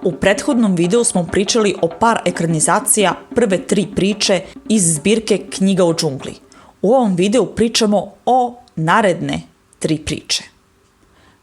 U prethodnom videu smo pričali o par ekranizacija prve 3 priče iz zbirke Knjiga o džungli. U ovom videu pričamo o naredne 3 priče.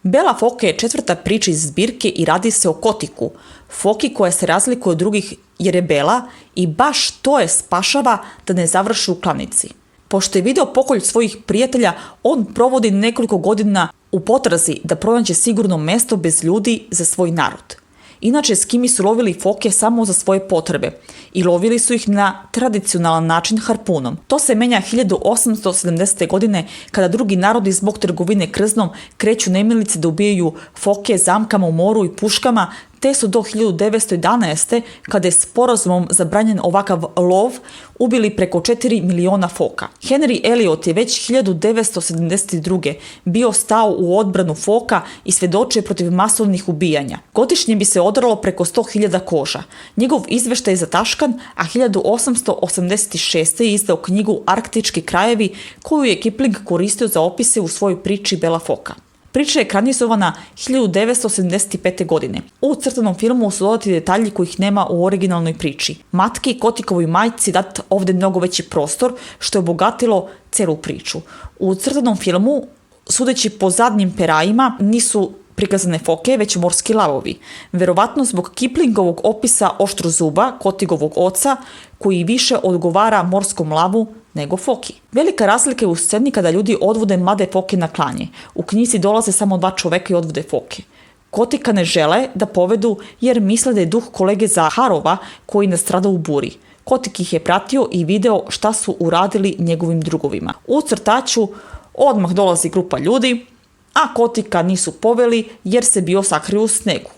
Bela foka je 4. priča iz zbirke i radi se o kotiku, foki koja se razlikuje od drugih jer je bela i baš to je spašava da ne završi u klanici. Pošto je video pokolj svojih prijatelja, on provodi nekoliko godina u potrazi da pronađe sigurno mesto bez ljudi za svoj narod. Inače, skimi su lovili foke samo za svoje potrebe i lovili su ih na tradicionalan način harpunom. To se menja 1870. godine kada drugi narodi zbog trgovine krznom kreću nemilice da ubijaju foke zamkama u moru i puškama, te su do 1911. kada je sporazumom zabranjen ovakav lov ubili preko 4 miliona foka. Henry Eliot je već 1972. bio stao u odbranu foka i svedočio protiv masovnih ubijanja. Godišnje bi se odralo preko 100.000 koža. Njegov izveštaj je zataškan, a 1886. je izdao knjigu Arktički krajevi koju je Kipling koristio za opise u svojoj priči Bela foka. Priča je ekranizovana 1975. godine. U crtanom filmu su dodati detalji kojih nema u originalnoj priči. Matki i kotikovoj majci dat ovde mnogo veći prostor, što je obogatilo celu priču. U crtanom filmu, sudeći po zadnjim perajima, nisu prikazane foke, već morski lavovi. Verovatno zbog Kiplingovog opisa oštrozuba, kotigovog oca, koji više odgovara morskom lavu nego foki. Velika razlika je u sceni kada ljudi odvode mlade foke na klanje. U knjizi dolaze samo 2 čoveka i odvode foke. Kotika ne žele da povedu jer misle da je duh kolege Zaharova koji nastrada u buri. Kotik ih je pratio i video šta su uradili njegovim drugovima. U crtaću odmah dolazi grupa ljudi, a kotika nisu poveli jer se bio sakrio u snegu.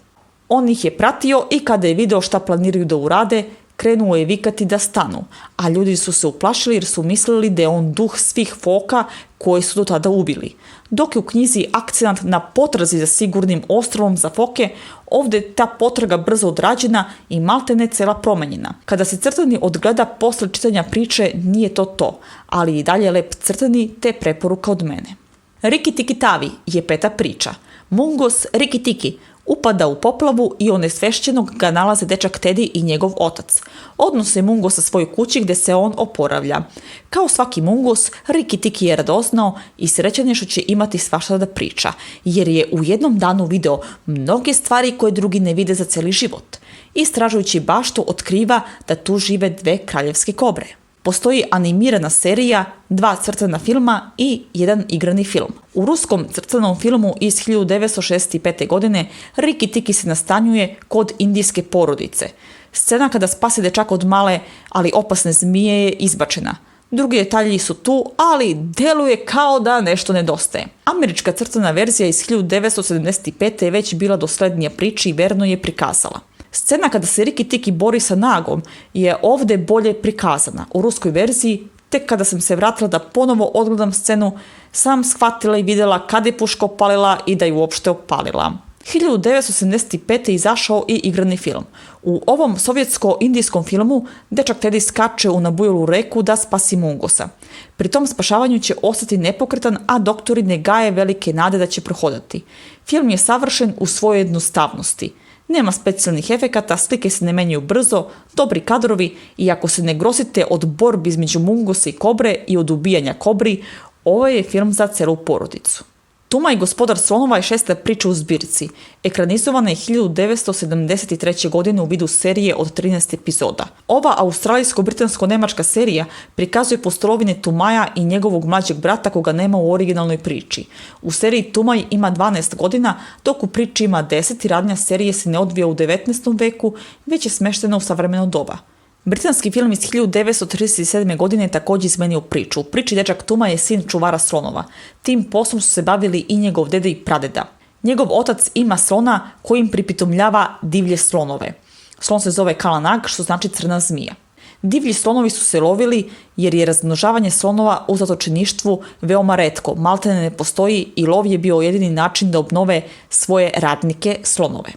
On ih je pratio i kada je video šta planiraju da urade, krenuo je vikati da stanu, a ljudi su se uplašili jer su mislili da je on duh svih foka koje su do tada ubili. Dok je u knjizi akcenat na potrazi za sigurnim ostrvom za foke, ovde je ta potraga brzo odrađena i maltene cela promenjena. Kada se crtani odgleda posle čitanja priče, nije to, ali i dalje lep crtani te preporuka od mene. Riki Tiki Tavi je 5. priča. Mungos Riki Tiki upada u poplavu i onesvešćenog ga nalaze dečak Teddy i njegov otac. Odnose Mungosa svojoj kući gde se on oporavlja. Kao svaki Mungos, Riki Tiki je radoznao i srećan je što će imati svašta da priča, jer je u jednom danu video mnoge stvari koje drugi ne vide za celi život. Istražujući baštu otkriva da tu žive 2 kraljevske kobre. Postoji animirana serija, 2 crtana filma i 1 igrani film. U ruskom crtanom filmu iz 1965. godine Riki Tiki se nastanjuje kod indijske porodice. Scena kada spase dečaka od male, ali opasne zmije je izbačena. Drugi detalji su tu, ali deluje kao da nešto nedostaje. Američka crtana verzija iz 1975. je već bila doslednija priči i verno je prikazala. Scena kada se Riki Tiki bori sa nagom je ovde bolje prikazana. U ruskoj verziji, tek kada sam se vratila da ponovo odgledam scenu, sam shvatila i videla kad je puška opalila i da je uopšte opalila. 1975. je izašao i igrani film. U ovom sovjetsko-indijskom filmu dečak Teddy skače u nabujelu reku da spasi Mungosa. Pri tom spašavanju će ostati nepokretan, a doktori ne gaje velike nade da će prohodati. Film je savršen u svojoj jednostavnosti. Nema specijalnih efekata, slike se ne menjaju brzo, dobri kadrovi i ako se ne grosite od borbi između Mungosa i kobre i od ubijanja kobri, ovo je film za celu porodicu. Tuma i gospodar slonova je 6. priča u zbirci. Ekranizovana je 1973. godine u vidu serije od 13 epizoda. Ova australijsko-britansko-nemačka serija prikazuje pustolovine Tumaja i njegovog mlađeg brata koga nema u originalnoj priči. U seriji Tumaj ima 12 godina, dok u priči ima 10 i radnja serije se ne odvija u 19. veku, već je smeštena u savremeno doba. Britanski film iz 1937. godine je također izmenio priču. U priči dečak Tuma je sin čuvara slonova. Tim poslom su se bavili i njegov deda i pradeda. Njegov otac ima slona kojim pripitomljava divlje slonove. Slon se zove Kalanag, što znači crna zmija. Divlji slonovi su se lovili jer je razmnožavanje slonova u zatočeništvu veoma retko, maltene ne postoji i lov je bio jedini način da obnove svoje radnike slonove.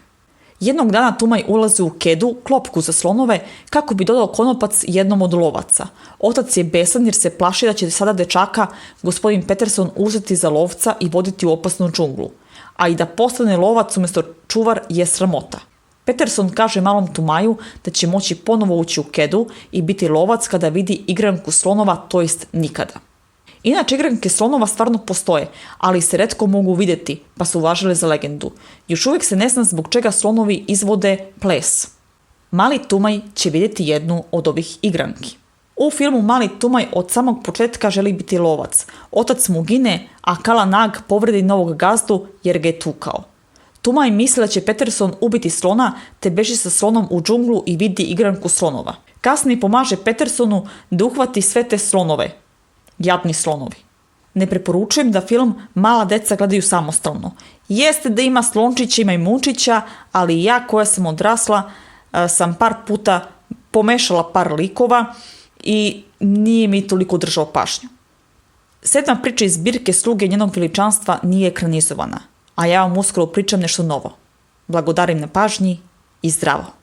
Jednog dana Tumaj ulazi u kedu, klopku za slonove, kako bi dodao konopac jednom od lovaca. Otac je besan jer se plaši da će sada dečaka gospodin Peterson uzeti za lovca i voditi u opasnu džunglu. A i da postane lovac umjesto čuvar je sramota. Peterson kaže malom Tumaju da će moći ponovo ući u kedu i biti lovac kada vidi igranku slonova, to jest nikada. Inače, igranke slonova stvarno postoje, ali se retko mogu vidjeti, pa su važile za legendu. Još uvijek se ne zna zbog čega slonovi izvode ples. Mali Tumaj će vidjeti jednu od ovih igranki. U filmu Mali Tumaj od samog početka želi biti lovac. Otac mu gine, a Kala Nag povredi novog gazdu jer ga je tukao. Tumaj misli da će Peterson ubiti slona, te beži sa slonom u džunglu i vidi igranku slonova. Kasnije pomaže Petersonu da uhvati sve te slonove. Jadni slonovi. Ne preporučujem da film mala deca gledaju samostalno. Jeste da ima slončića i majmunčića, ali ja koja sam odrasla sam par puta pomešala par likova i nije mi toliko držao pažnju. 7. priča iz zbirke Sluge njenog veličanstva nije ekranizovana, a ja vam uskoro pričam nešto novo. Blagodarim na pažnji i zdravo!